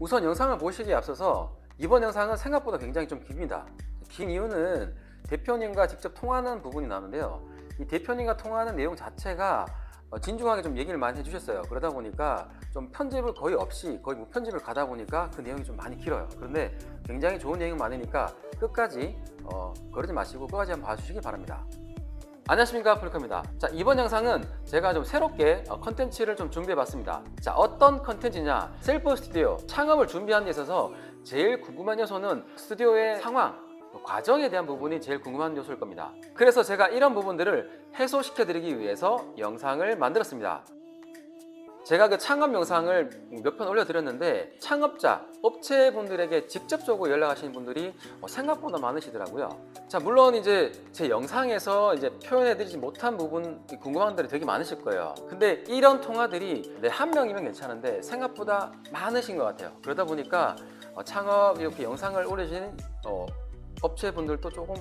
우선 영상을 보시기에 앞서서 이번 영상은 생각보다 굉장히 좀 깁니다. 긴 이유는 대표님과 직접 통화하는 부분이 나오는데요. 이 대표님과 통화하는 내용 자체가 진중하게 좀 얘기를 많이 해주셨어요. 그러다 보니까 좀 편집을 거의 없이 거의 무편집을 가다 보니까 그 내용이 좀 많이 길어요. 그런데 굉장히 좋은 내용이 많으니까 끝까지 거르지 마시고 끝까지 한번 봐주시기 바랍니다. 안녕하십니까, 폴리커입니다. 자, 이번 영상은 제가 좀 새롭게 컨텐츠를 좀 준비해 봤습니다. 자, 어떤 컨텐츠냐, 셀프 스튜디오 창업을 준비하는 데 있어서 제일 궁금한 요소는 스튜디오의 상황, 과정에 대한 부분이 제일 궁금한 요소일 겁니다. 그래서 제가 이런 부분들을 해소시켜 드리기 위해서 영상을 만들었습니다. 제가 그 창업 영상을 몇 편 올려드렸는데 창업자, 업체분들에게 직접적으로 연락하시는 분들이 생각보다 많으시더라고요. 자, 물론 이제 제 영상에서 이제 표현해드리지 못한 부분 궁금한 분들이 되게 많으실 거예요. 근데 이런 통화들이 한 명이면 괜찮은데 생각보다 많으신 것 같아요. 그러다 보니까 창업 이렇게 영상을 올리신 업체분들도 조금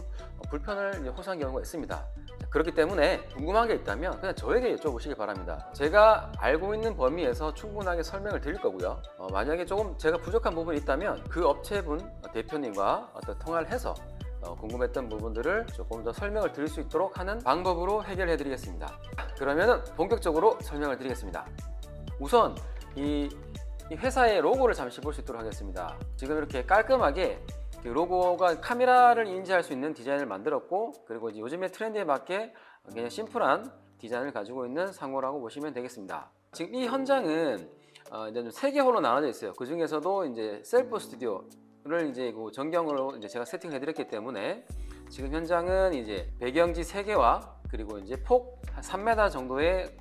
불편을 호소한 경우가 있습니다. 그렇기 때문에 궁금한 게 있다면 그냥 저에게 여쭤보시기 바랍니다. 제가 알고 있는 범위에서 충분하게 설명을 드릴 거고요. 만약에 조금 제가 부족한 부분이 있다면 그 업체분 대표님과 어떤 통화를 해서 궁금했던 부분들을 조금 더 설명을 드릴 수 있도록 하는 방법으로 해결해 드리겠습니다. 그러면은 본격적으로 설명을 드리겠습니다. 우선 이 회사의 로고를 잠시 볼 수 있도록 하겠습니다. 지금 이렇게 깔끔하게 로고가 카메라를 인지할 수 있는 디자인을 만들었고, 그리고 이제 요즘의 트렌드에 맞게 그냥 심플한 디자인을 가지고 있는 상호라고 보시면 되겠습니다. 지금 이 현장은 이제 좀 3개 홀로 나눠져 있어요. 그 중에서도 이제 셀프 스튜디오를 이제 그 전경으로 이제 제가 세팅을 해드렸기 때문에 지금 현장은 이제 배경지 3개와 그리고 이제 폭 한 3m 정도의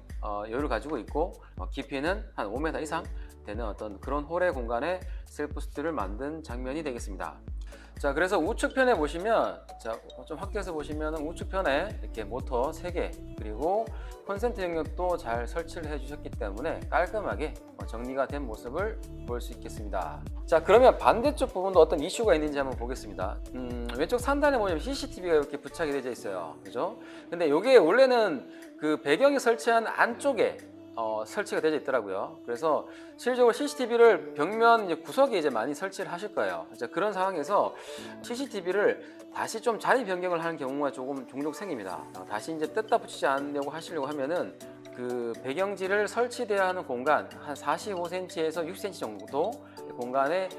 여유를 가지고 있고 깊이는 한 5m 이상 되는 어떤 그런 홀의 공간에 셀프 스튜디오를 만든 장면이 되겠습니다. 자, 그래서 우측편에 보시면, 자, 좀 확대해서 보시면 우측편에 이렇게 모터 3개 그리고 콘센트 영역도 잘 설치를 해주셨기 때문에 깔끔하게 정리가 된 모습을 볼 수 있겠습니다. 자, 그러면 반대쪽 부분도 어떤 이슈가 있는지 한번 보겠습니다. 왼쪽 상단에 보시면 CCTV가 이렇게 부착이 되어 있어요. 그죠? 근데 이게 원래는 그 배경이 설치한 안쪽에 설치가 되어 있더라고요. 그래서 실질적으로 CCTV를 벽면 이제 구석에 이제 많이 설치를 하실 거예요. 이제 그런 상황에서 CCTV를 다시 좀 자리 변경을 하는 경우가 조금 종종 생깁니다. 다시 이제 뜯다 붙이지 않으려고 하시려고 하면은 그 배경지를 설치되어야 하는 공간 한 45cm에서 60cm 정도 공간에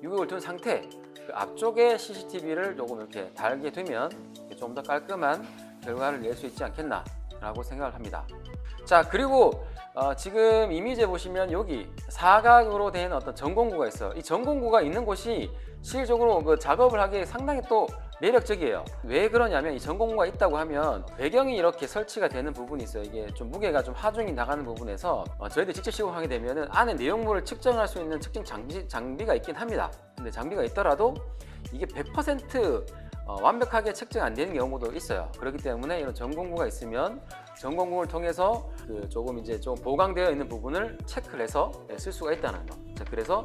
유격을 둔 상태, 그 앞쪽에 CCTV를 조금 이렇게 달게 되면 좀 더 깔끔한 결과를 낼 수 있지 않겠나 라고 생각을 합니다. 자, 그리고 지금 이미지에 보시면 여기 사각으로 된 어떤 전공구가 있어요. 이 전공구가 있는 곳이 실질적으로 그 작업을 하기에 상당히 또 매력적이에요. 왜 그러냐면 이 전공구가 있다고 하면 배경이 이렇게 설치가 되는 부분이 있어요. 이게 좀 무게가 좀 하중이 나가는 부분에서 저희들이 직접 시공하게 되면은 안에 내용물을 측정할 수 있는 측정 장비가 있긴 합니다. 근데 장비가 있더라도 이게 100% 완벽하게 측정 안 되는 경우도 있어요. 그렇기 때문에 이런 전공구가 있으면 전공구를 통해서 그 조금 이제 좀 보강되어 있는 부분을 체크를 해서 쓸 수가 있다는 거. 자, 그래서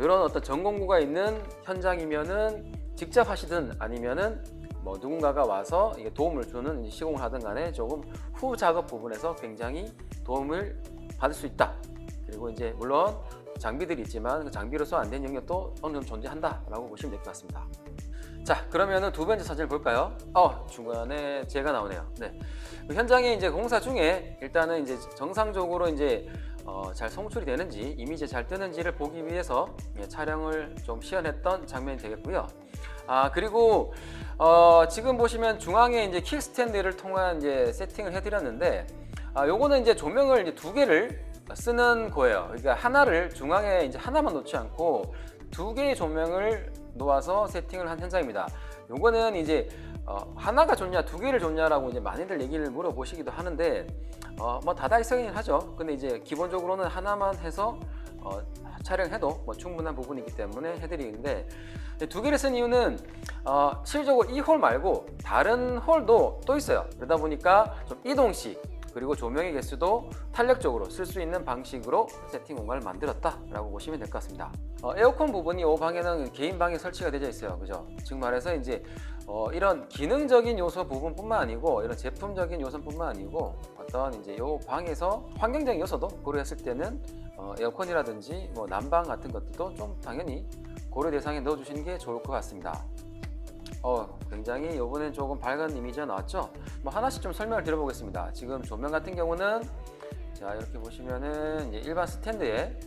이런 어떤 전공구가 있는 현장이면은 직접 하시든 아니면은 뭐 누군가가 와서 이게 도움을 주는 시공을 하든 간에 조금 후 작업 부분에서 굉장히 도움을 받을 수 있다. 그리고 이제 물론 장비들이 있지만 그 장비로서 안 된 영역도 어느 정도 존재한다라고 보시면 될 것 같습니다. 자, 그러면은 두 번째 사진을 볼까요? 중간에 제가 나오네요. 네. 그 현장에 이제 공사 중에 일단은 이제 정상적으로 이제 잘 송출이 되는지 이미지에 잘 뜨는지를 보기 위해서 촬영을 좀 시연했던 장면이 되겠고요. 그리고 지금 보시면 중앙에 이제 킥스탠드를 통한 이제 세팅을 해드렸는데 요거는 이제 조명을 이제 2개를 쓰는 거예요. 그러니까 하나를 중앙에 이제 하나만 놓지 않고 2개의 조명을 놓아서 세팅을 한 현장입니다. 요거는 이제 하나가 좋냐 2개를 좋냐라고 이제 많이들 얘기를 물어보시기도 하는데 뭐 다다익선이긴 하죠. 근데 이제 기본적으로는 하나만 해서 촬영해도 뭐 충분한 부분이기 때문에 해드리는데 2개를 쓴 이유는 실질적으로 이 홀 말고 다른 홀도 또 있어요. 그러다 보니까 좀 이동식 그리고 조명의 개수도 탄력적으로 쓸 수 있는 방식으로 세팅 공간을 만들었다라고 보시면 될 것 같습니다. 에어컨 부분이 이 방에는 개인 방에 설치가 되어 있어요. 그죠? 즉 말해서 이제 이런 기능적인 요소 부분뿐만 아니고 이런 제품적인 요소뿐만 아니고 어떤 이제 이 방에서 환경적인 요소도 고려했을 때는 에어컨이라든지 뭐 난방 같은 것들도 좀 당연히 고려 대상에 넣어 주시는 게 좋을 것 같습니다. 굉장히 이번엔 조금 밝은 이미지가 나왔죠. 뭐 하나씩 좀 설명을 드려보겠습니다. 지금 조명 같은 경우는 자, 이렇게 보시면은 이제 일반 스탠드에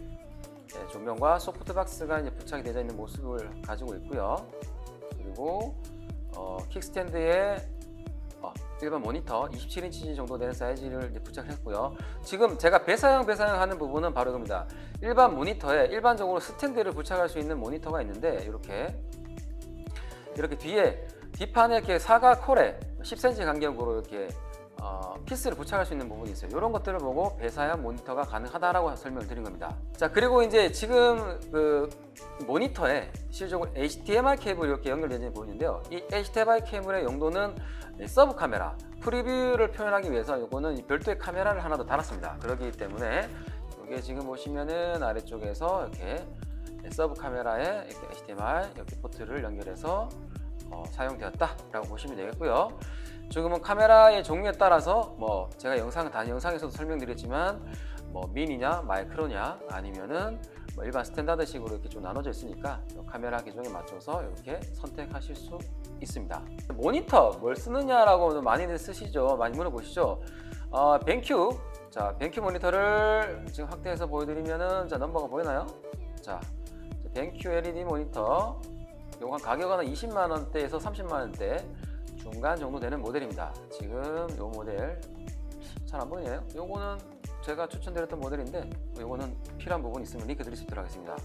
조명과 소프트박스가 이제 부착이 되어 있는 모습을 가지고 있고요. 그리고 킥스탠드에 일반 모니터 27인치 정도 되는 사이즈를 이제 부착했고요. 지금 제가 배사용 하는 부분은 바로 이겁니다. 일반 모니터에 일반적으로 스탠드를 부착할 수 있는 모니터가 있는데 이렇게 뒤에 뒷판에 이렇게 사각홀에 10cm 간격으로 이렇게 피스를 부착할 수 있는 부분이 있어요. 이런 것들을 보고 배사형 모니터가 가능하다라고 설명을 드린 겁니다. 자, 그리고 이제 지금 그 모니터에 실질적으로 HDMI 케이블이 이렇게 연결되어 있는 부분인데요. 이 HDMI 케이블의 용도는 서브 카메라, 프리뷰를 표현하기 위해서 이거는 별도의 카메라를 하나 더 달았습니다. 그렇기 때문에 이게 지금 보시면은 아래쪽에서 이렇게 서브 카메라에 이렇게 HDMI 이렇게 포트를 연결해서 사용되었다라고 보시면 되겠고요. 지금은 카메라의 종류에 따라서 뭐 제가 다른 영상에서도 설명드렸지만 뭐 미니냐 마이크로냐 아니면은 뭐 일반 스탠다드식으로 이렇게 좀 나눠져 있으니까 카메라 기종에 맞춰서 이렇게 선택하실 수 있습니다. 모니터 뭘 쓰느냐라고 많이들 쓰시죠. 많이 물어보시죠. 벤큐, 자, 벤큐 모니터를 지금 확대해서 보여드리면은 자, 넘버가 보이나요? 자, 벤큐 LED 모니터 요거 가격은 20만 원대에서 30만 원대 중간 정도 되는 모델입니다. 지금 요 모델 잘 안 보이네요. 요거는 제가 추천드렸던 모델인데 요거는 필요한 부분 있으면 링크 드릴 수 있도록 하겠습니다.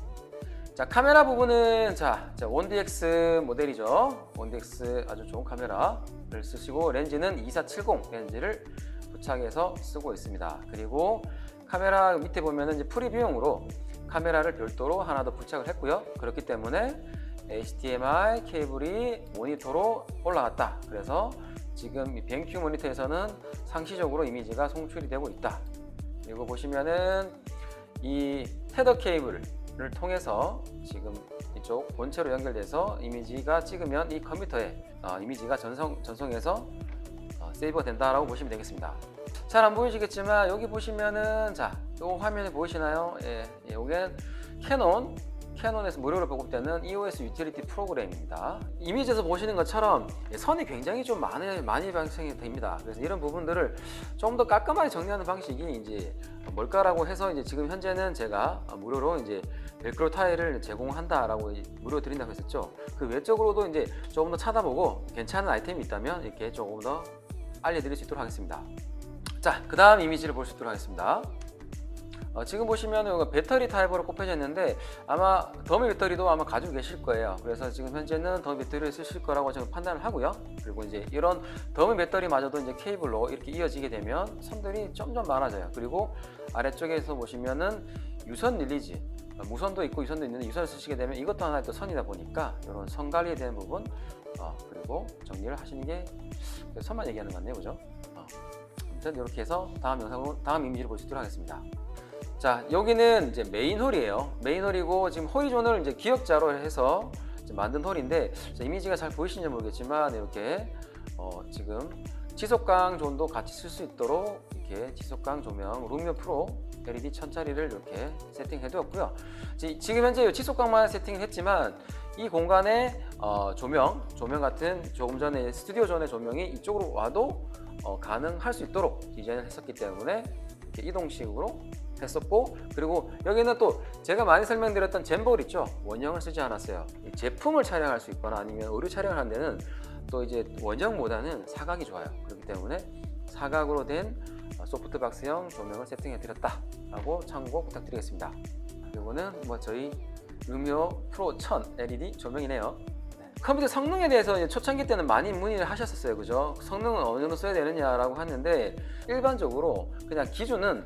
자, 카메라 부분은 자 원DX 모델이죠. 원DX 아주 좋은 카메라를 쓰시고 렌즈는 2470 렌즈를 부착해서 쓰고 있습니다. 그리고 카메라 밑에 보면은 이제 프리뷰용으로 카메라를 별도로 하나 더 부착을 했고요. 그렇기 때문에 HDMI 케이블이 모니터로 올라갔다. 그래서 지금 이 벤큐 모니터에서는 상시적으로 이미지가 송출이 되고 있다. 그리고 보시면은 이 테더 케이블을 통해서 지금 이쪽 본체로 연결돼서 이미지가 찍으면 이 컴퓨터에 이미지가 전송해서 세이브가 된다라고 보시면 되겠습니다. 잘 안 보이시겠지만 여기 보시면은 자, 요 화면에 보이시나요? 요게 캐논에서 무료로 보급되는 EOS 유틸리티 프로그램입니다. 이미지에서 보시는 것처럼 선이 굉장히 좀 많이 발생이 됩니다. 그래서 이런 부분들을 좀 더 깔끔하게 정리하는 방식이 이제 뭘까라고 해서 이제 지금 현재는 제가 무료로 이제 벨크로 타일을 제공한다라고 무료로 드린다고 했었죠. 그 외적으로도 이제 조금 더 찾아보고 괜찮은 아이템이 있다면 이렇게 조금 더 알려드릴 수 있도록 하겠습니다. 자, 그 다음 이미지를 볼 수 있도록 하겠습니다. 지금 보시면 이거 배터리 타입으로 꼽혀져 있는데 아마 더미 배터리도 아마 가지고 계실 거예요. 그래서 지금 현재는 더미 배터리를 쓰실 거라고 저는 판단을 하고요. 그리고 이제 이런 더미 배터리마저도 이제 케이블로 이렇게 이어지게 되면 선들이 점점 많아져요. 그리고 아래쪽에서 보시면은 유선 릴리즈, 무선도 있고 유선도 있는데 유선을 쓰시게 되면 이것도 하나의 또 선이다 보니까 이런 선 관리에 대한 부분 그리고 정리를 하시는 게 선만 얘기하는 것 같네요, 그죠? 아무튼 이렇게 해서 다음 이미지를 볼 수 있도록 하겠습니다. 자, 여기는 이제 메인 홀이에요. 메인 홀이고 지금 호리존을 이제 기역자로 해서 만든 홀인데 이미지가 잘 보이시는지 모르겠지만 이렇게 지금 지속광 존도 같이 쓸 수 있도록 이렇게 지속광 조명 루미오 프로 LED 1000짜리를 이렇게 세팅해 두었고요. 지금 현재 지속광만 세팅을 했지만 이 공간에 조명 같은 조금 전에 스튜디오 전의 조명이 이쪽으로 와도 가능할 수 있도록 디자인을 했었기 때문에 이렇게 이동식으로 했었고, 그리고 여기는 또 제가 많이 설명드렸던 잼볼 있죠. 원형을 쓰지 않았어요. 제품을 촬영할 수 있거나 아니면 의류 촬영을 하는 데는 또 이제 원형보다는 사각이 좋아요. 그렇기 때문에 사각으로 된 소프트박스형 조명을 세팅해 드렸다라고 참고 부탁드리겠습니다. 이거는 뭐 저희 루미오 프로 1000 LED 조명이네요. 컴퓨터 성능에 대해서 초창기 때는 많이 문의를 하셨었어요. 그죠? 성능은 어느 정도 써야 되느냐라고 하는데 일반적으로 그냥 기준은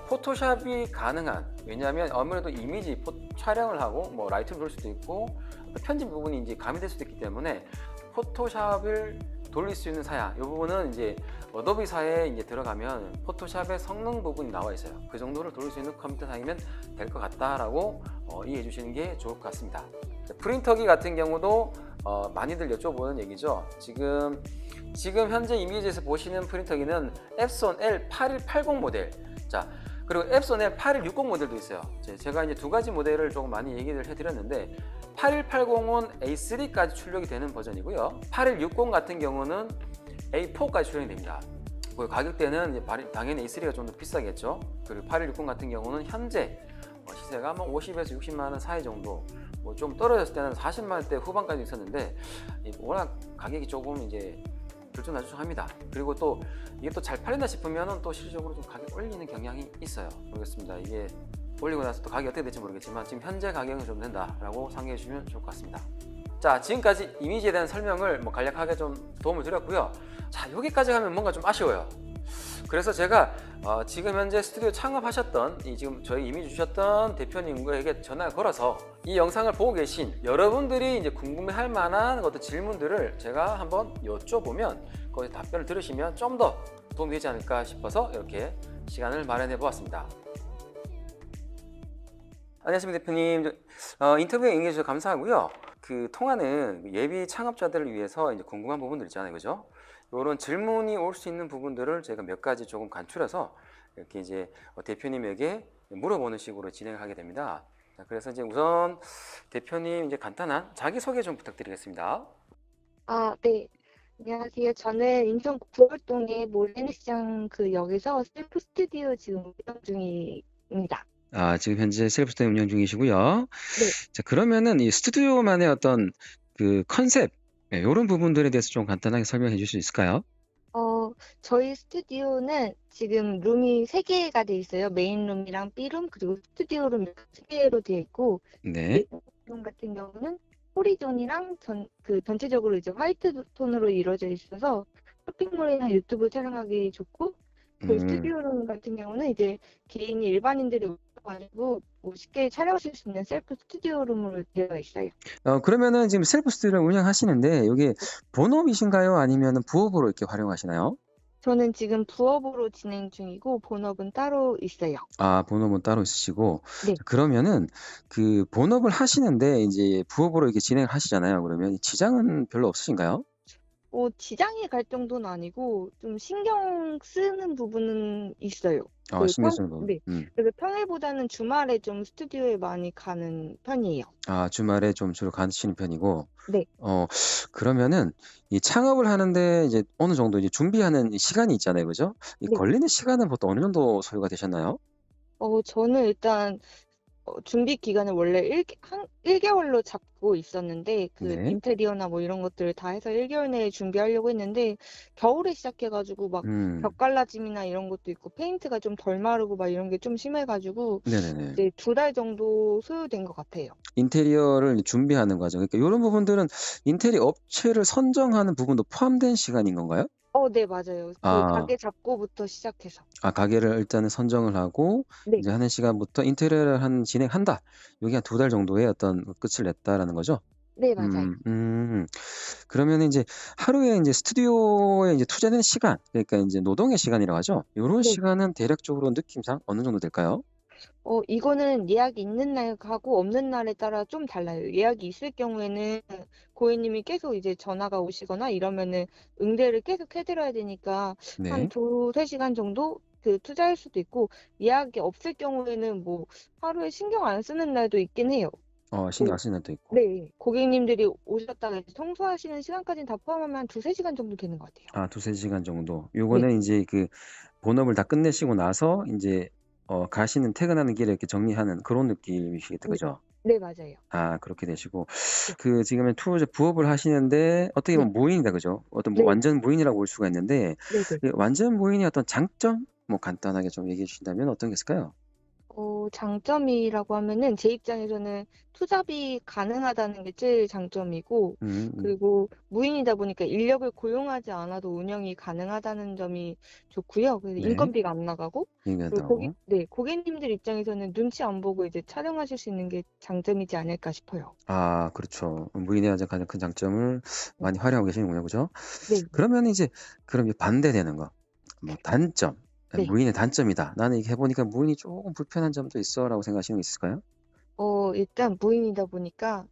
포토샵이 가능한, 왜냐하면 아무래도 이미지 촬영을 하고 뭐 라이트를 돌릴 수도 있고 편집 부분이 이제 가미될 수도 있기 때문에 포토샵을 돌릴 수 있는 사양, 이 부분은 이제 어도비사에 이제 들어가면 포토샵의 성능 부분이 나와 있어요. 그 정도를 돌릴 수 있는 컴퓨터 사양이면 될 것 같다라고 이해해 주시는 게 좋을 것 같습니다. 프린터기 같은 경우도 많이들 여쭤보는 얘기죠. 지금 현재 이미지에서 보시는 프린터기는 앱손 L8180 모델. 자, 그리고 앱손에 8160 모델도 있어요. 제가 이제 두 가지 모델을 조금 많이 얘기를 해드렸는데 8180은 A3까지 출력이 되는 버전이고요. 8160 같은 경우는 A4까지 출력이 됩니다. 그 가격대는 이제 당연히 A3가 좀 더 비싸겠죠. 그리고 8160 같은 경우는 현재 시세가 뭐 50에서 60만 원 사이 정도, 뭐 좀 떨어졌을 때는 40만 원대 후반까지 있었는데 워낙 가격이 조금 이제 들쭉날쭉합니다. 그리고 또 이게 또 잘 팔린다 싶으면은 또 실질적으로 좀 가격 올리는 경향이 있어요. 모르겠습니다. 이게 올리고 나서 또 가격이 어떻게 될지 모르겠지만 지금 현재 가격은 좀 된다라고 상기해 주시면 좋을 것 같습니다. 자, 지금까지 이미지에 대한 설명을 뭐 간략하게 좀 도움을 드렸고요. 자, 여기까지 가면 뭔가 좀 아쉬워요. 그래서 제가 지금 현재 스튜디오 창업하셨던 지금 저희 이미지 주셨던 대표님에게 전화를 걸어서 이 영상을 보고 계신 여러분들이 이제 궁금해할 만한 어떤 질문들을 제가 한번 여쭤보면 거기에 답변을 들으시면 좀 더 도움이 되지 않을까 싶어서 이렇게 시간을 마련해 보았습니다. 안녕하십니까 대표님. 인터뷰에 응해 주셔서 감사하고요. 그 통화는 예비 창업자들을 위해서 이제 궁금한 부분들 있잖아요, 그죠? 이런 질문이 올 수 있는 부분들을 제가 몇 가지 조금 간추려서 이렇게 이제 대표님에게 물어보는 식으로 진행을 하게 됩니다. 자, 그래서 이제 우선 대표님 이제 간단한 자기소개 좀 부탁드리겠습니다. 네. 안녕하세요. 저는 인천 구월동의 모래시장 그 역에서 셀프 스튜디오 지금 운영 중입니다. 지금 현재 셀프 스튜디오 운영 중이시고요. 네. 자, 그러면은 이 스튜디오만의 어떤 그 컨셉, 이런 부분들에 대해서 좀 간단하게 설명해 주실 수 있을까요? 저희 스튜디오는 지금 룸이 3개가 돼 있어요. 메인 룸이랑 B룸 그리고 스튜디오 룸 3개로 되어 있고, 네. 메인 룸 같은 경우는 호리존이랑 전체적으로 이제 화이트 톤으로 이루어져 있어서 쇼핑몰이나 유튜브 촬영하기 좋고, 그 음. 스튜디오 룸 같은 경우는 이제 개인이 일반인들이 오셔가지고 뭐 쉽게 촬영하실 수 있는 셀프 스튜디오 룸으로 되어 있어요. 그러면은 지금 셀프 스튜디오를 운영하시는데 이게 본업이신가요? 아니면은 부업으로 이렇게 활용하시나요? 저는 지금 부업으로 진행 중이고 본업은 따로 있어요. 본업은 따로 있으시고. 네. 그러면은 그 본업을 하시는데 이제 부업으로 이렇게 진행을 하시잖아요. 그러면 지장은 별로 없으신가요? 지장이 갈 정도는 아니고 좀 신경 쓰는 부분은 있어요. 신경 쓰는 부분. 네. 그래서 평일보다는 주말에 좀 스튜디오에 많이 가는 편이에요. 주말에 좀 주로 가시는 편이고. 네. 그러면은 이 창업을 하는데 이제 어느 정도 이제 준비하는 이 시간이 있잖아요. 그죠? 이 네. 걸리는 시간은 보통 어느 정도 소요가 되셨나요? 저는 일단 준비 기간을 원래 1개월로 잡고 있었는데, 네. 인테리어나 뭐 이런 것들을 다 해서 1개월 내에 준비하려고 했는데, 겨울에 시작해가지고 막 벽 갈라짐이나 이런 것도 있고, 페인트가 좀 덜 마르고 막 이런 게 좀 심해가지고, 네네네. 이제 2달 정도 소요된 것 같아요. 인테리어를 준비하는 과정. 그러니까 요런 부분들은 인테리어 업체를 선정하는 부분도 포함된 시간인 건가요? 네, 맞아요. 아. 가게 잡고부터 시작해서. 가게를 일단은 선정을 하고 네, 이제 하는 시간부터 인테리어를 진행한다. 요게 한 2달 정도의 어떤 끝을 냈다라는 거죠? 네, 맞아요. 그러면은 인제 하루에 인제 스튜디오에 인제 투자되는 시간, 그러니까 인제 노동의 시간이라고 하죠? 요런 네. 시간은 대략적으로 느낌상 어느 정도 될까요? 이거는 예약이 있는 날하고 없는 날에 따라 좀 달라요. 예약이 있을 경우에는 고객님이 계속 이제 전화가 오시거나 이러면은 응대를 계속 해 드려야 되니까 한 네. 2-3시간 정도 투자할 수도 있고, 예약이 없을 경우에는 뭐 하루에 신경 안 쓰는 날도 있긴 해요. 신경 그 안 쓰는 날도 있고. 네. 고객님들이 오셨다가 이제 청소하시는 시간까지는 다 포함하면 한 2-3시간 정도 되는 것 같아요. 2-3 시간 정도. 네. 요거는 인제 그 본업을 다 끝내시고 나서 인제 가시는 퇴근하는 길에 이렇게 정리하는 그런 느낌이시겠죠, 네. 그죠? 네, 맞아요. 그렇게 되시고. 네. 지금은 부업을 하시는데 어떻게 네. 보면 무인이다, 그죠? 어떤 뭐 네, 완전 맞아요. 무인이라고 볼 수가 있는데 네네. 완전 무인의 어떤 장점 뭐 간단하게 좀 얘기해 주신다면 어떤 게 있을까요? 장점이라고 하면은 제 입장에서는 투잡이 가능하다는 게 제일 장점이고, 음. 그리고 무인이다 보니까 인력을 고용하지 않아도 운영이 가능하다는 점이 좋고요. 그래서 네. 인건비가 안 나가고, 그리고 얘기한다고. 고객님들 입장에서는 눈치 안 보고 이제 촬영하실 수 있는 게 장점이지 않을까 싶어요. 그렇죠. 무인의 가장 큰 장점을 음. 많이 활용하고 계시는군요, 그죠? 네. 그러면 이제 그럼 반대되는 거, 뭐 단점, 네. 무인의 단점이다. 나는 이게 해 보니까 무인이 쪼금 불편한 점도 있어라고 생각하시는 거 있을까요? 일단 무인이다 보니까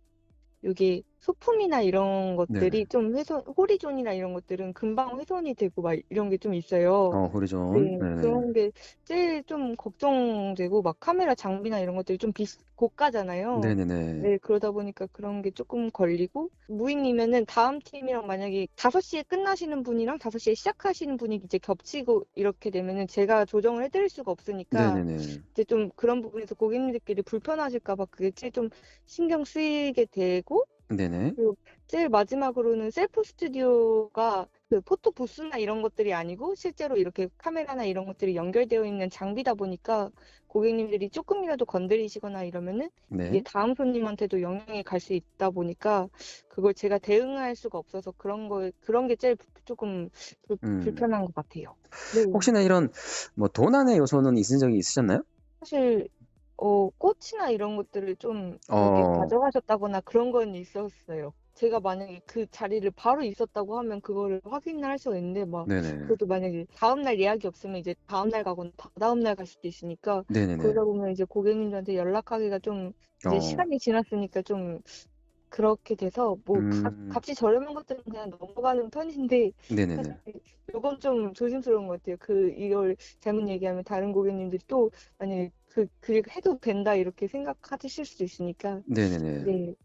여기 소품이나 이런 네네. 것들이 좀 호리존이나 이런 것들은 금방 훼손이 되고 막 이런 게 좀 있어요. 호리존. 네. 네네. 그런 게 제일 좀 걱정되고 막 카메라 장비나 이런 것들이 좀 고가잖아요. 네네네. 네. 그러다 보니까 그런 게 쪼끔 걸리고 무인이면은 다음 팀이랑 만약에 5시에 끝나시는 분이랑 5시에 시작하시는 분이 이제 겹치고 이렇게 되면은 제가 조정을 해 드릴 수가 없으니까 네네네. 이제 좀 그런 부분에서 고객님들끼리 불편하실까 봐 그게 제일 좀 신경 쓰이게 되고 네네. 그리고 제일 마지막으로는 셀프 스튜디오가 그 포토 부스나 이런 것들이 아니고 실제로 이렇게 카메라나 이런 것들이 연결되어 있는 장비다 보니까 고객님들이 쪼끔이라도 건드리시거나 이러면은 이게 네. 다음 손님한테도 영향이 갈 수 있다 보니까 그걸 제가 대응할 수가 없어서 그런 게 제일 쪼끔 음. 불편한 것 같아요. 네. 혹시나 이런 뭐 도난의 요소는 있은 적이 있으셨나요? 사실 꽃이나 이런 것들을 좀 그렇게 어. 가져가셨다거나 그런 건 있었어요. 제가 만약에 그 자리를 바로 있었다고 하면 그거를 확인을 할 수가 있는데 막 네네. 그것도 만약에 다음날 예약이 없으면 이제 다음날 가거나 다다음 날 갈 수도 있으니까 네네네. 그러다 보면 이제 고객님들한테 연락하기가 좀 이제 어. 시간이 지났으니까 좀 그렇게 돼서 뭐 음. 값이 저렴한 것들은 그냥 넘어가는 편인데 사실 네네네. 요건 좀 조심스러운 것 같아요. 이걸 잘못 얘기하면 다른 고객님들이 또 만약에 그게 해도 된다 이렇게 생각하실 수도 있으니까 네네네. 네.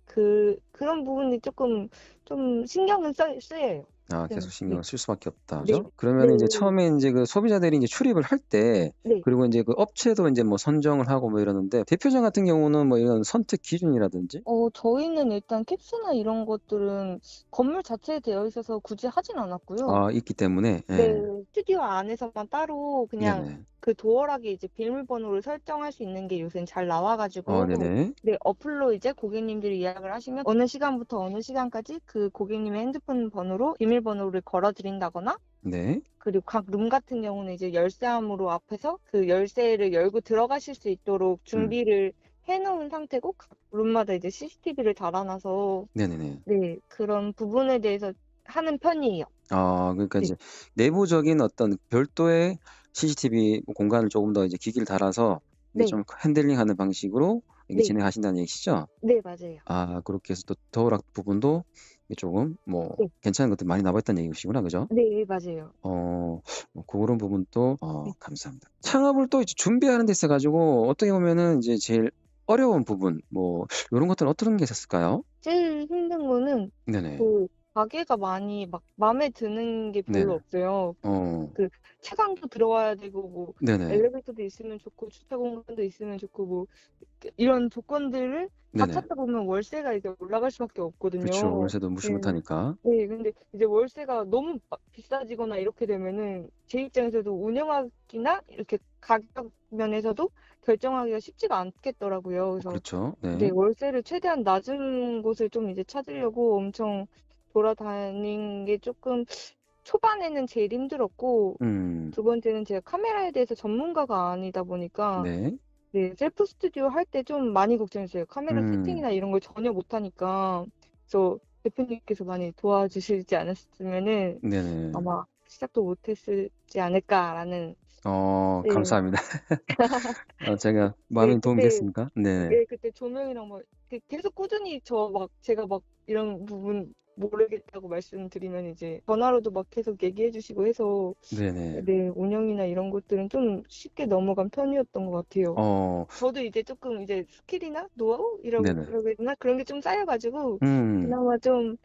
그런 부분이 쪼끔 좀 신경은 쓰여요. 계속 좀 네. 신경을 쓸 수밖에 없다. 네. 그죠? 그러면은 이제 네. 처음에 인제 그 소비자들이 인제 출입을 할 때 네. 그리고 인제 그 업체도 인제 뭐 선정을 하고 뭐 이러는데 대표점 같은 경우는 뭐 이런 선택 기준이라든지 저희는 일단 캡스나 이런 것들은 건물 자체에 되어 있어서 굳이 하진 않았고요. 있기 때문에 네. 예. 스튜디오 안에서만 따로 그냥 네네. 그 도어락에 이제 비밀번호를 설정할 수 있는 게 요새는 잘 나와 가지고 네네. 네 어플로 이제 고객님들이 예약을 하시면 어느 시간부터 어느 시간까지 그 고객님의 핸드폰 번호로 비밀번호를 걸어 드린다거나 네. 그리고 각 룸 같은 경우는 이제 열쇠함으로 앞에서 그 열쇠를 열고 들어가실 수 있도록 음. 준비를 해 놓은 상태고 각 룸마다 이제 CCTV를 달아 놔서 네네네. 네 그런 부분에 대해서 하는 편이에요. 그러니까 네. 이제 내부적인 어떤 별도의 CCTV 공간을 조금 더 이제 기기를 달아서 이게 네. 좀 핸들링하는 방식으로 이게 네. 진행하신다는 얘기시죠? 네 맞아요. 그렇게 해서 또 더우락 부분도 이게 조금 뭐 네. 괜찮은 것들이 많이 나와 있다는 얘기시구나. 그죠? 네 맞아요. 고런 부분도 네. 감사합니다. 창업을 또 이제 준비하는 데 있어 가지고 어떻게 보면은 이제 제일 어려운 부분 뭐 요런 것들은 어떤 게 있었을까요? 제일 힘든 거는 네네. 그 가게가 많이 막 마음에 드는 게 별로 네네. 없어요. 그 채광도 들어와야 되고 뭐 네네. 엘리베이터도 있으면 좋고 주차 공간도 있으면 좋고 뭐 이런 조건들을 다 네네. 찾다 보면 월세가 이제 올라갈 수밖에 그쵸. 없거든요. 월세도 무시 네. 못하니까. 네. 근데 이제 월세가 너무 비싸지거나 이렇게 되면은 제 입장에서도 운영하기나 이렇게 가격 면에서도 결정하기가 쉽지가 않겠더라고요. 그래서 그렇죠. 네 네. 월세를 최대한 낮은 곳을 좀 이제 찾으려고 엄청 돌아다닌 게 쪼끔 초반에는 제일 힘들었고 음. 두 번째는 제가 카메라에 대해서 전문가가 아니다 보니까 네. 네 셀프 스튜디오 할 때 좀 많이 걱정했어요. 카메라 음. 세팅이나 이런 걸 전혀 못하니까. 그래서 대표님께서 많이 도와주시지 않았으면은 네네. 아마 시작도 못했을지 않을까라는 네. 감사합니다. 제가 네 많은 도움이 그때 됐습니까? 네. 예 그때 조명이랑 막 계속 꾸준히 제가 막 이런 부분 모르겠다고 말씀드리면 이제 전화로도 막 계속 얘기해 주시고 해서 네네. 네 운영이나 이런 것들은 좀 쉽게 넘어간 편이었던 것 같아요. 어 저도 이제 쪼끔 이제 스킬이나 노하우이라고 네네. 그래야 되나? 그런 게 좀 쌓여 가지고 음. 그나마 좀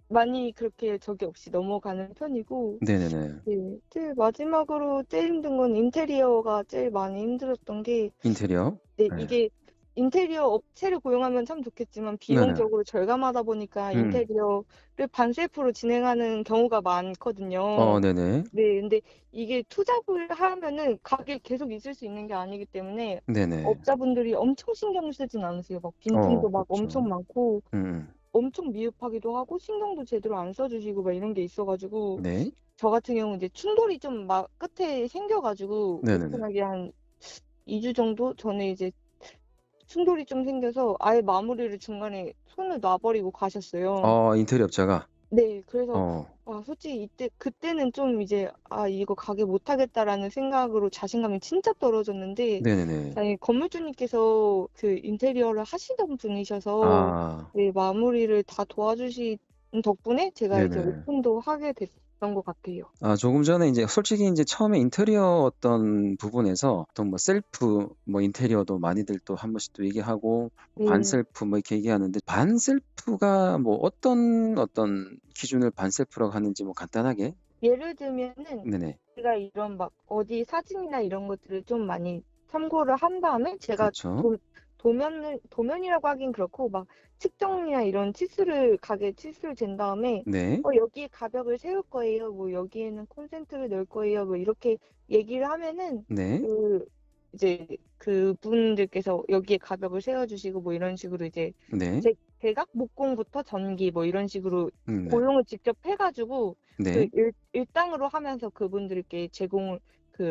많이 그렇게 적이 없이 넘어가는 편이고 네네네. 네 제일 마지막으로 제일 힘든 건 인테리어가 제일 많이 힘들었던 게 인테리어. 네 네. 이게 인테리어 업체를 고용하면 참 좋겠지만 네네. 비용적으로 절감하다 보니까 음. 인테리어를 반셀프로 진행하는 경우가 많거든요. 네네. 네 근데 이게 투잡을 하면은 가게에 계속 있을 수 있는 게 아니기 때문에 네네. 업자분들이 엄청 신경을 쓰진 않으세요. 막 빈틈도 막 그렇죠. 엄청 많고 음음. 엄청 미흡하기도 하고 신경도 제대로 안 써 주시고 막 이런 게 있어 가지고 네. 저 같은 경우는 이제 충돌이 좀 막 끝에 생겨 가지고 네네네. 오픈하기 한 2주 정도 전에 이제 충돌이 좀 생겨서 아예 마무리를 중간에 손을 놔 버리고 가셨어요. 인테리어 업자가? 네. 그래서 어. 솔직히 그때는 좀 이제 '아 이거 가게 못 하겠다.'라는 생각으로 자신감이 진짜 떨어졌는데 네네네. 다행히 건물주님께서 그 인테리어를 하시던 분이셔서 아. 네 마무리를 다 도와주신 덕분에 제가 이제 네네. 오픈도 하게 됐던 것 같아요. 조금 전에 이제 솔직히 인제 처음에 인테리어 어떤 부분에서 어떤 뭐 셀프 뭐 인테리어도 많이들 또 한 번씩 또 얘기하고 네. 반셀프 뭐 이렇게 얘기하는데 반셀프가 뭐 어떤 기준을 반셀프라고 하는지 뭐 간단하게. 예를 들면은 네네. 제가 이런 막 어디 사진이나 이런 것들을 좀 많이 참고를 한 다음에 제가 그렇죠. 도면이라고 하긴 그렇고 막 측정이나 이런 가게 치수를 잰 다음에 네. 여기에 가벽을 세울 거예요. 뭐 여기에는 콘센트를 넣을 거예요. 뭐 이렇게 얘기를 하면은 네. 그 이제 그분들께서 여기에 가벽을 세워 주시고 뭐 이런 식으로 이제 네. 제가 목공부터 전기 뭐 이런 식으로 네. 고용을 직접 해 가지고 네. 일당으로 하면서 그분들께 제공을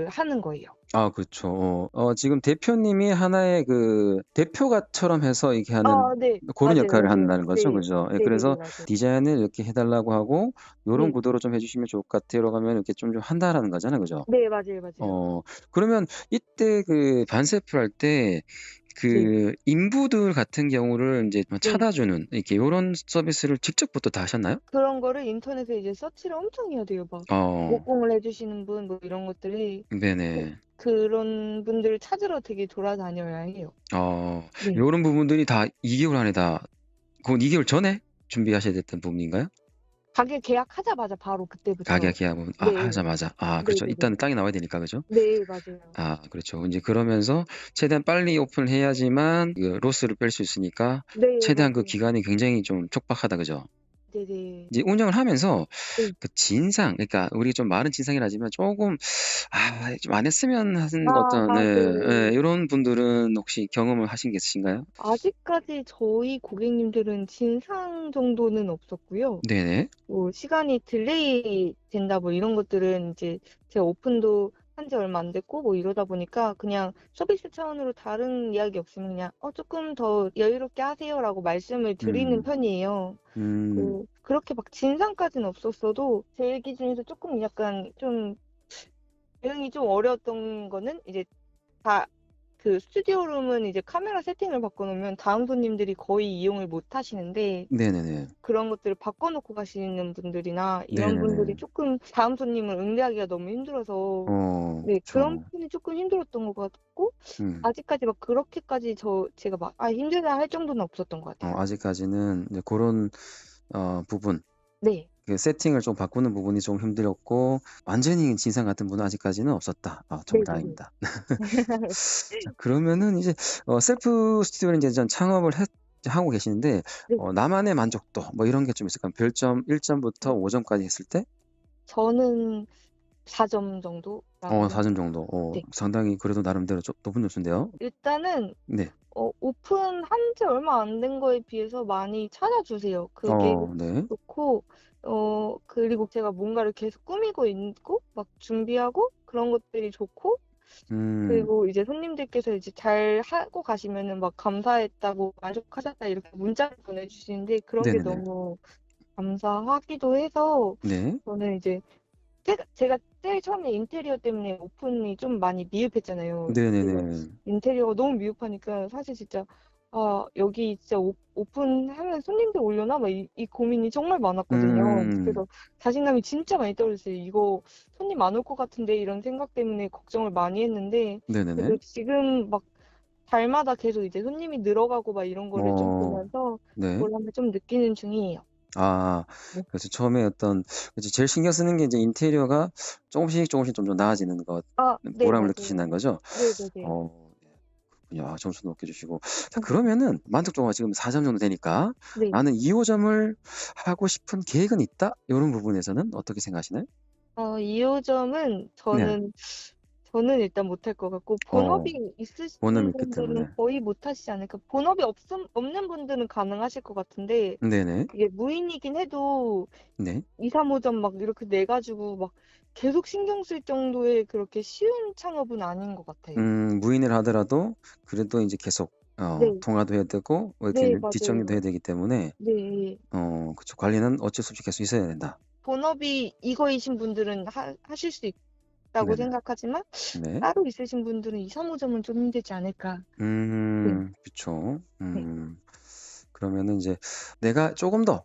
하는 거예요. 그렇죠. 지금 대표님이 하나의 그 대표가처럼 해서 이렇게 하는 네. 고런 맞아요, 역할을 맞아요. 한다는 거죠. 네. 그죠? 예, 네네네. 그래서 맞아요. 디자인을 이렇게 해 달라고 하고 "요런 네. 구도로 좀 해 주시면 좋을 것 같아요."라고 하면 이렇게 좀 한다라는 거잖아요. 그죠? 네. 맞아요, 맞아요. 그러면 이때 그 반세프를 할 때 네. 그 인부들 같은 경우를 인제 뭐 네. 찾아주는 이렇게 요런 서비스를 직접부터 다 하셨나요? 그런 거를 인터넷에 이제 서치를 엄청 해야 돼요. 막 어. 목공을 해 주시는 분 뭐 이런 것들이 네네. 그런 분들을 찾으러 되게 돌아다녀야 해요. 어. 네. 요런 부분들이 다 2 개월 안에 다 그건 2 개월 전에 준비하셔야 됐던 부분인가요? 가게 계약하자마자 바로 가게 그때부터. 계약은 네. 하자마자. 그렇죠. 네네네. 일단은 땅이 나와야 되니까. 그죠? 네. 맞아요. 그렇죠. 인제 그러면서 최대한 빨리 오픈을 해야지만 그 로스를 뺄 수 있으니까 네. 최대한 그 맞아요. 기간이 굉장히 좀 촉박하다. 그죠? 네네. 이제 운영을 하면서 네. 그 진상, 그러니까 우리 좀 말은 진상이라 하지만 쪼금 좀 안 했으면 하는 어떤 네네. 요런 분들은 혹시 경험을 하신 게 있으신가요? 아직까지 저희 고객님들은 진상 정도는 없었고요. 네네. 뭐 시간이 딜레이 된다 뭐 이런 것들은 이제 제가 오픈도 한 지 얼마 안 됐고 뭐 이러다 보니까 그냥 서비스 차원으로 다른 이야기 없으면 그냥 "쪼끔 더 여유롭게 하세요."라고 말씀을 드리는 음. 편이에요. 음. 그렇게 막 진상까지는 없었어도 제 기준에서 쪼끔 약간 좀 대응이 좀 어려웠던 거는 이제 다 스튜디오 룸은 이제 카메라 세팅을 바꿔 놓으면 다음 손님들이 거의 이용을 못 하시는데 네네네. 그런 것들을 바꿔 놓고 가시는 분들이나 이런 분들이 네네네. 쪼끔 다음 손님을 응대하기가 너무 힘들어서 네 그런 그쵸. 부분이 쪼끔 힘들었던 것 같고 음. 아직까지 막 그렇게까지 제가 막 힘들다 할 정도는 없었던 것 같아요. 아직까지는 이제 고런 부분, 네. 그 세팅을 좀 바꾸는 부분이 좀 힘들었고 완전히 진상 같은 분은 아직까지는 없었다. 정말 네네네. 다행입니다. 자, 그러면은 이제 셀프 스튜디오를 인제 전 창업을 하고 계시는데 네. 나만의 만족도 뭐 이런 게 좀 있을까요? 별점 1 점부터 5 점까지 했을 때? 저는 4점 정도라고 4 점 생각해요. 정도. 네. 상당히 그래도 나름대로 좀 높은 점수인데요. 일단은 네. 오픈한 지 얼마 안 된 거에 비해서 많이 찾아주세요. 그게 네. 좋고 그리고 제가 뭔가를 계속 꾸미고 있고 막 준비하고 그런 것들이 좋고 음. 그리고 이제 손님들께서 이제 잘하고 가시면은 막 "감사했다."고 "만족하셨다." 이렇게 문자를 보내주시는데 그런 게 네네네. 너무 감사하기도 해서 네. 저는 이제 제가 제일 처음에 인테리어 때문에 오픈이 좀 많이 미흡했잖아요. 그래서 네네네. 인테리어가 너무 미흡하니까 사실 진짜 '아 여기 진짜 오픈하면 손님들 오려나?' 막 이 고민이 정말 많았거든요. 음. 그래서 자신감이 진짜 많이 떨어졌어요. '이거 손님 안 올 것 같은데.' 이런 생각 때문에 걱정을 많이 했는데 네네네. 그래도 지금 막 달마다 계속 이제 손님이 늘어가고 막 이런 거를 좀 어. 보면서 네. 보람을 좀 느끼는 중이에요. 아. 네. 그래서 처음에 그래서 제일 신경 쓰는 게 이제 인테리어가 쪼금씩 좀 더 나아지는 것, 네 보람을 맞아요. 느끼신다는 거죠? 네네네. 네. 그렇군요. 점수도 높게 주시고. 자, 그러면은 만족도가 지금 4점 정도 되니까 네. '나는 2-5 점을 하고 싶은 계획은 있다.' 요런 부분에서는 어떻게 생각하시나요? 2 호점은 네. 저는 일단 못할 것 같고 어. 본업이 있으신 원룸이 있기 분들은 때문에. 거의 못하시지 않을까. 본업이 없는 분들은 가능하실 것 같은데 네네. 이게 무인이긴 해도 네. 2-3 호점 막 이렇게 내 가지고 막 계속 신경 쓸 정도의 그렇게 쉬운 창업은 아닌 것 같아요. 무인을 하더라도 그래도 인제 계속 네. 통화도 해야 되고 뭐 네 이렇게 뒷정리도 맞아요. 해야 되기 때문에 네. 그쵸. 관리는 어쩔 수 없이 계속 있어야 된다. 본업이 이거이신 분들은 하실 수 있다고 네네. 생각하지만 네. 따로 있으신 분들은 2, 3호점은 좀 힘들지 않을까. 네. 그쵸. 네. 그러면은 이제 내가 조금 더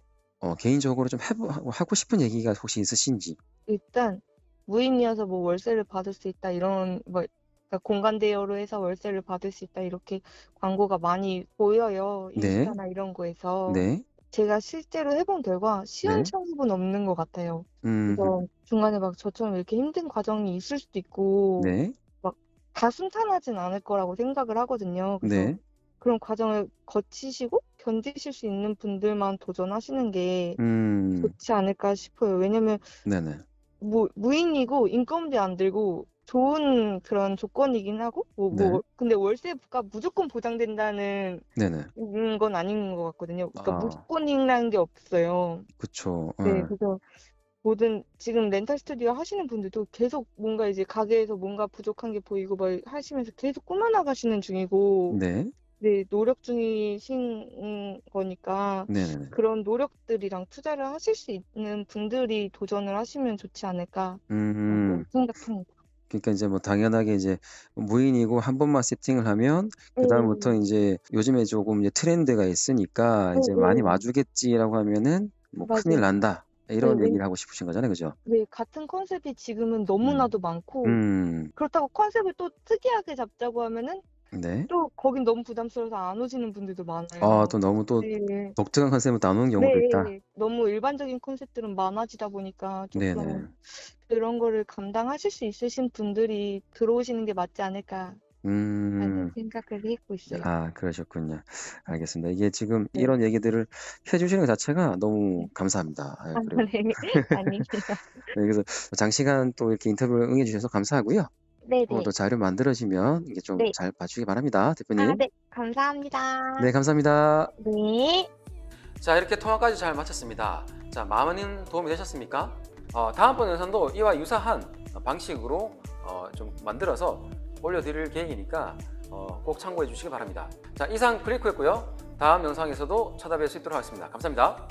개인적으로 좀 하고 싶은 얘기가 혹시 있으신지. 일단 무임이어서 뭐 월세를 받을 수 있다 이런 뭐 그러니까 공간 대여로 해서 월세를 받을 수 있다 이렇게 광고가 많이 보여요. 네. 인스타나 이런 거에서. 네. 제가 실제로 해본 결과 네. 시행착오는 없는 것 같아요. 음. 그래서 중간에 막 저처럼 이렇게 힘든 과정이 있을 수도 있고 네. 막 다 순탄하진 않을 거라고 생각을 하거든요. 그래서 네. 그런 과정을 거치시고 견디실 수 있는 분들만 도전하시는 게 음. 좋지 않을까 싶어요. 왜냐면 네네. 무인이고 인건비 안 들고 좋은 그런 조건이긴 하고 네. 근데 월세가 무조건 보장된다는 네네. 건 아닌 것 같거든요. 그러니까 아, 무조건이라는 게 없어요. 그쵸. 네. 예. 그래서 모든 지금 렌탈 스튜디오 하시는 분들도 계속 뭔가 이제 가게에서 뭔가 부족한 게 보이고 막 하시면서 계속 꾸며나가시는 중이고 네. 네, 노력 중이신 거니까 네네네. 그런 노력들이랑 투자를 하실 수 있는 분들이 도전을 하시면 좋지 않을까라고 음. 생각합니다. 그러니까 이제 뭐 당연하게 이제 무인이고 한 번만 세팅을 하면 그다음부터 네. 인제 요즘에 조금 이제 트렌드가 있으니까 이제 많이 예예. 와주겠지라고 하면은 뭐 큰일 맞아요. 난다. 네, 이런 얘기를 하고 싶으신 거잖아요. 그죠? 네, 같은 컨셉이 지금은 음. 너무나도 많고 음. 그렇다고 컨셉을 또 특이하게 잡자고 하면은 네. 또 거긴 너무 부담스러워서 안 오시는 분들도 아, 많아요. 또 너무 또 네. 독특한 컨셉은 또 안 오는 경우도 있다. 네. 너무 일반적인 컨셉들은 많아지다 보니까 네네. 조금 그런 거를 감당하실 수 있으신 분들이 들어오시는 게 맞지 않을까라는 음. 생각을 하고 있어요. 아, 그러셨군요. 알겠습니다. 이게 지금 네. 이런 얘기들을 해 주시는 것 자체가 너무 네. 감사합니다. 예, 아, 그리고 네. 아닙니다. 네, 그래서 장시간 또 이렇게 인터뷰를 응해 주셔서 감사하고요. 또 네네. 자료 만들어지면 이게 좀 네. 잘 봐주시기 바랍니다, 아, 대표님. 네. 감사합니다. 네, 감사합니다. 네. 자, 이렇게 통화까지 잘 마쳤습니다. 자, 많은 도움이 되셨습니까? 다음번 영상도 이와 유사한 방식으로 좀 만들어서 올려드릴 계획이니까 꼭 참고해 주시기 바랍니다. 자, 이상 클리코였고요. 다음 영상에서도 찾아뵐 수 있도록 하겠습니다. 감사합니다.